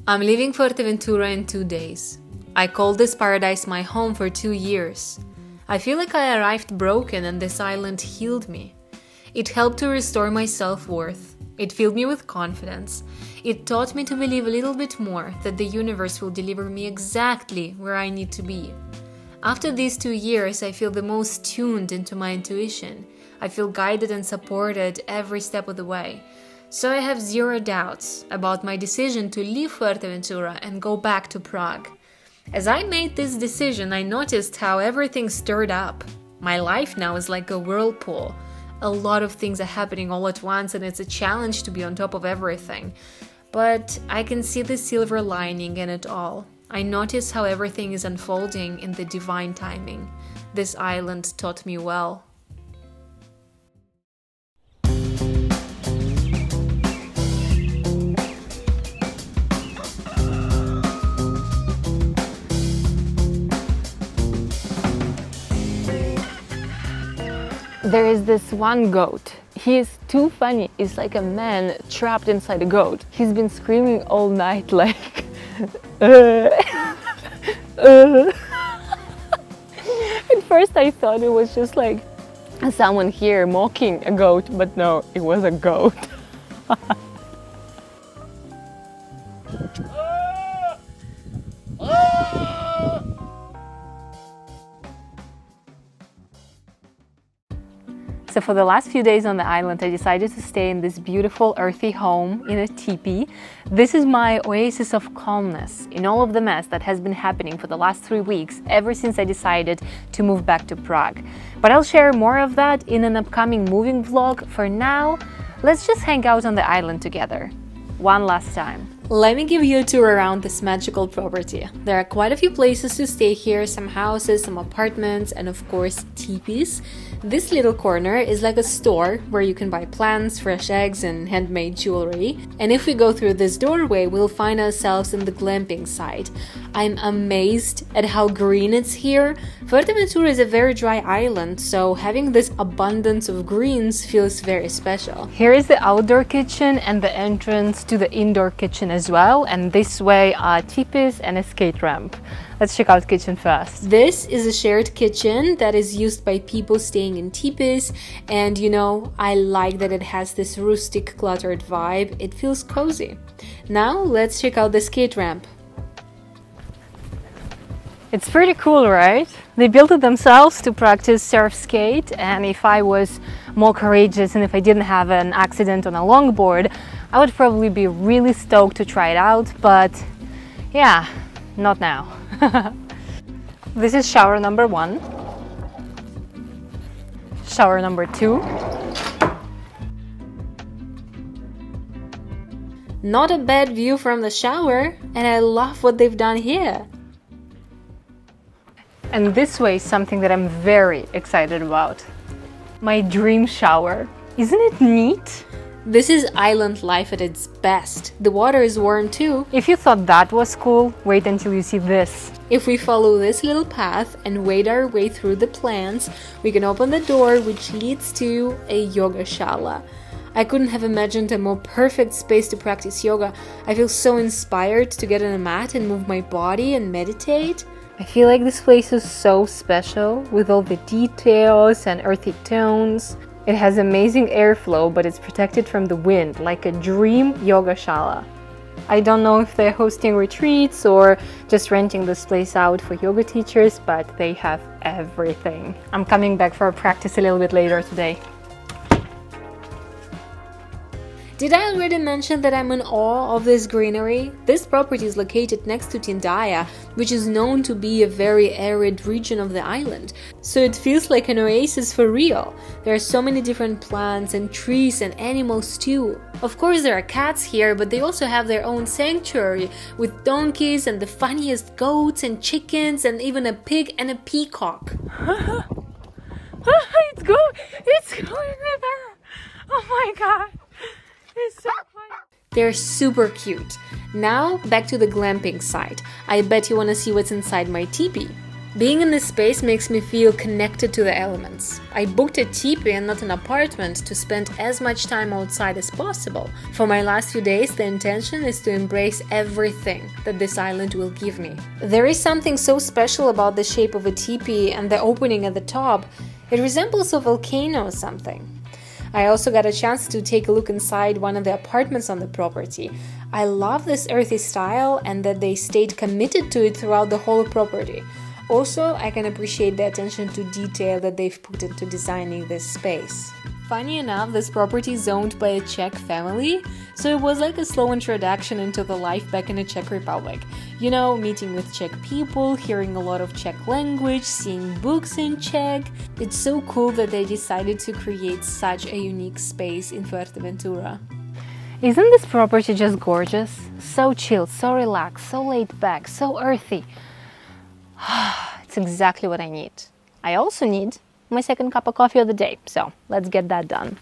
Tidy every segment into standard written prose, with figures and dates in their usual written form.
I'm leaving Fuerteventura in 2 days. I called this paradise my home for 2 years. I feel like I arrived broken and this island healed me. It helped to restore my self-worth. It filled me with confidence. It taught me to believe a little bit more that the universe will deliver me exactly where I need to be. After these 2 years, I feel the most tuned into my intuition. I feel guided and supported every step of the way. So I have zero doubts about my decision to leave Fuerteventura and go back to Prague. As I made this decision, I noticed how everything stirred up. My life now is like a whirlpool. A lot of things are happening all at once and it's a challenge to be on top of everything. But I can see the silver lining in it all. I notice how everything is unfolding in the divine timing. This island taught me well. There is this one goat. He is too funny. It's like a man trapped inside a goat. He's been screaming all night like At first I thought it was just like someone here mocking a goat, but no, it was a goat. So for the last few days on the island, I decided to stay in this beautiful earthy home in a teepee. This is my oasis of calmness in all of the mess that has been happening for the last 3 weeks, ever since I decided to move back to Prague. But I'll share more of that in an upcoming moving vlog. For now, let's just hang out on the island together. One last time. Let me give you a tour around this magical property. There are quite a few places to stay here, some houses, some apartments, and of course teepees. This little corner is like a store where you can buy plants, fresh eggs, and handmade jewelry. And if we go through this doorway, we'll find ourselves in the glamping side. I'm amazed at how green it's here. Fuerteventura is a very dry island, so having this abundance of greens feels very special. Here is the outdoor kitchen and the entrance to the indoor kitchen as well, and this way are teepees and a skate ramp. Let's check out kitchen first. This is a shared kitchen that is used by people staying in teepees, and you know, I like that it has this rustic cluttered vibe. It feels cozy. Now let's check out the skate ramp. It's pretty cool, right? They built it themselves to practice surf skate, and if I was more courageous and if I didn't have an accident on a longboard, I would probably be really stoked to try it out, but yeah, not now. This is shower number 1. Shower number 2. Not a bad view from the shower, and I love what they've done here. And this way is something that I'm very excited about. My dream shower. Isn't it neat? This is island life at its best. The water is warm too. If you thought that was cool, wait until you see this. If we follow this little path and wade our way through the plants, we can open the door which leads to a yoga shala. I couldn't have imagined a more perfect space to practice yoga. I feel so inspired to get on a mat and move my body and meditate. I feel like this place is so special with all the details and earthy tones. It has amazing airflow, but it's protected from the wind, like a dream yoga shala. I don't know if they're hosting retreats or just renting this place out for yoga teachers, but they have everything. I'm coming back for a practice a little bit later today. Did I already mention that I'm in awe of this greenery? This property is located next to Tindaya, which is known to be a very arid region of the island. So it feels like an oasis for real. There are so many different plants and trees and animals too. Of course there are cats here, but they also have their own sanctuary with donkeys and the funniest goats and chickens and even a pig and a peacock. It's going there! Oh my god! It's so funny. They're super cute. Now back to the glamping site. I bet you want to see what's inside my teepee. Being in this space makes me feel connected to the elements. I booked a teepee and not an apartment to spend as much time outside as possible. For my last few days, the intention is to embrace everything that this island will give me. There is something so special about the shape of a teepee and the opening at the top. It resembles a volcano or something. I also got a chance to take a look inside one of the apartments on the property. I love this earthy style and that they stayed committed to it throughout the whole property. Also, I can appreciate the attention to detail that they've put into designing this space. Funny enough, this property is owned by a Czech family, so it was like a slow introduction into the life back in the Czech Republic. You know, meeting with Czech people, hearing a lot of Czech language, seeing books in Czech. It's so cool that they decided to create such a unique space in Fuerteventura. Isn't this property just gorgeous? So chill, so relaxed, so laid back, so earthy. It's exactly what I need. I also need my second cup of coffee of the day, so let's get that done.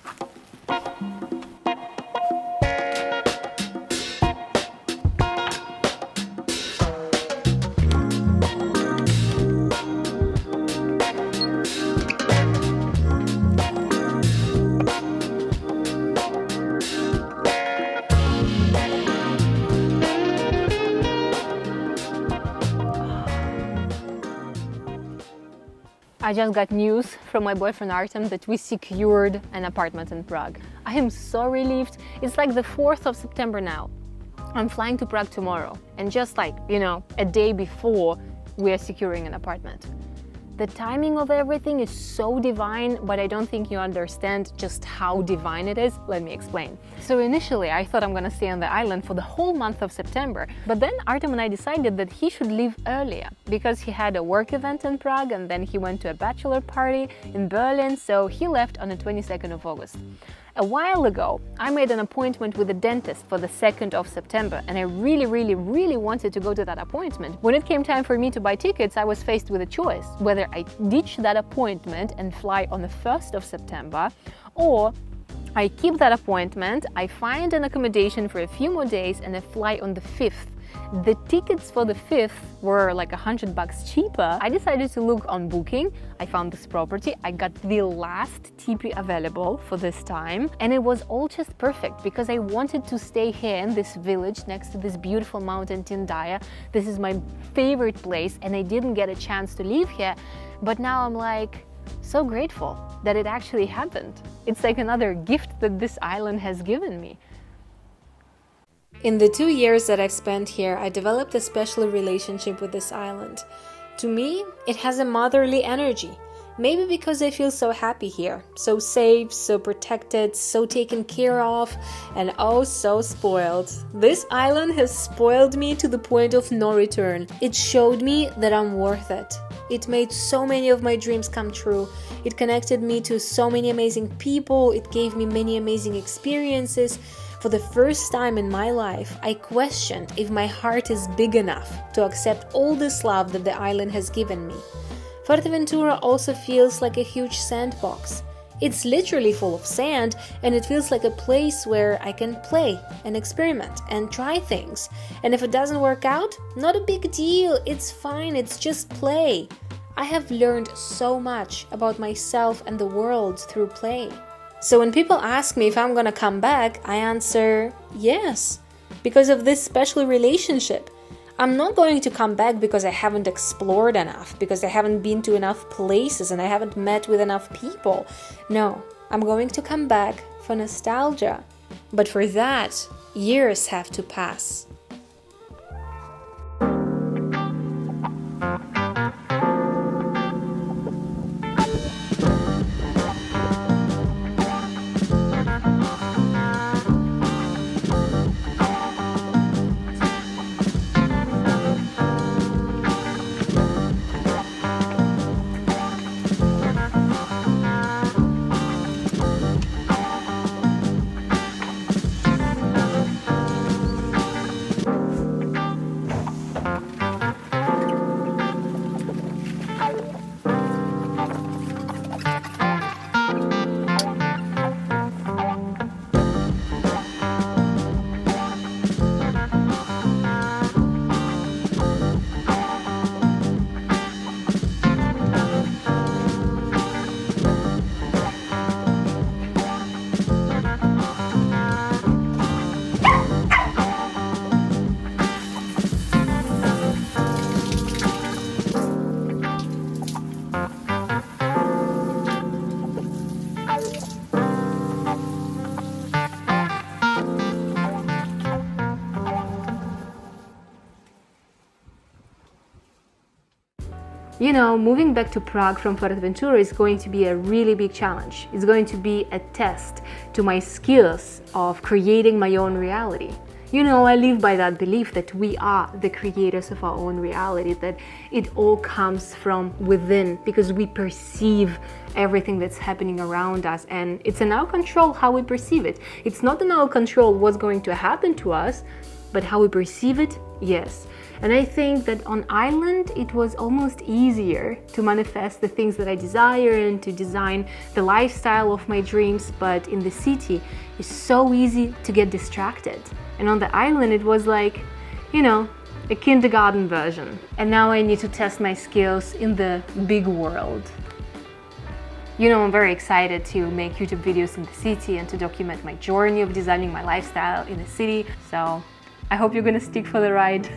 I just got news from my boyfriend Artem that we secured an apartment in Prague. I am so relieved. It's like the 4th of September now. I'm flying to Prague tomorrow, and just like, you know, a day before, we are securing an apartment. The timing of everything is so divine, but I don't think you understand just how divine it is. Let me explain. So initially, I thought I'm gonna stay on the island for the whole month of September, but then Artem and I decided that he should leave earlier because he had a work event in Prague and then he went to a bachelor party in Berlin, so he left on the 22nd of August. A while ago, I made an appointment with a dentist for the 2nd of September, and I really wanted to go to that appointment. When it came time for me to buy tickets, I was faced with a choice, whether I ditch that appointment and fly on the 1st of September, or I keep that appointment, I find an accommodation for a few more days, and I fly on the 5th. The tickets for the 5th were like $100 cheaper. I decided to look on Booking. I found this property. I got the last teepee available for this time, and it was all just perfect because I wanted to stay here in this village next to this beautiful mountain Tindaya. This is my favorite place, and I didn't get a chance to live here, but now I'm like so grateful that it actually happened. It's like another gift that this island has given me. In the 2 years that I've spent here, I developed a special relationship with this island. To me, it has a motherly energy. Maybe because I feel so happy here, so safe, so protected, so taken care of, and oh so spoiled. This island has spoiled me to the point of no return. It showed me that I'm worth it. It made so many of my dreams come true. It connected me to so many amazing people. It gave me many amazing experiences. For the first time in my life, I questioned if my heart is big enough to accept all this love that the island has given me. Fuerteventura also feels like a huge sandbox. It's literally full of sand, and it feels like a place where I can play and experiment and try things. And if it doesn't work out, not a big deal, it's fine, it's just play. I have learned so much about myself and the world through play. So when people ask me if I'm gonna come back, I answer yes, because of this special relationship. I'm not going to come back because I haven't explored enough, because I haven't been to enough places and I haven't met with enough people. No, I'm going to come back for nostalgia. But for that, years have to pass. You know, moving back to Prague from Fuerteventura is going to be a really big challenge. It's going to be a test to my skills of creating my own reality. You know, I live by that belief that we are the creators of our own reality, that it all comes from within because we perceive everything that's happening around us, and it's in our control how we perceive it. It's not in our control what's going to happen to us, but how we perceive it, yes. And I think that on island it was almost easier to manifest the things that I desire and to design the lifestyle of my dreams, but in the city it's so easy to get distracted. And on the island it was like, you know, a kindergarten version. And now I need to test my skills in the big world. You know, I'm very excited to make YouTube videos in the city and to document my journey of designing my lifestyle in the city. So I hope you're gonna stick for the ride.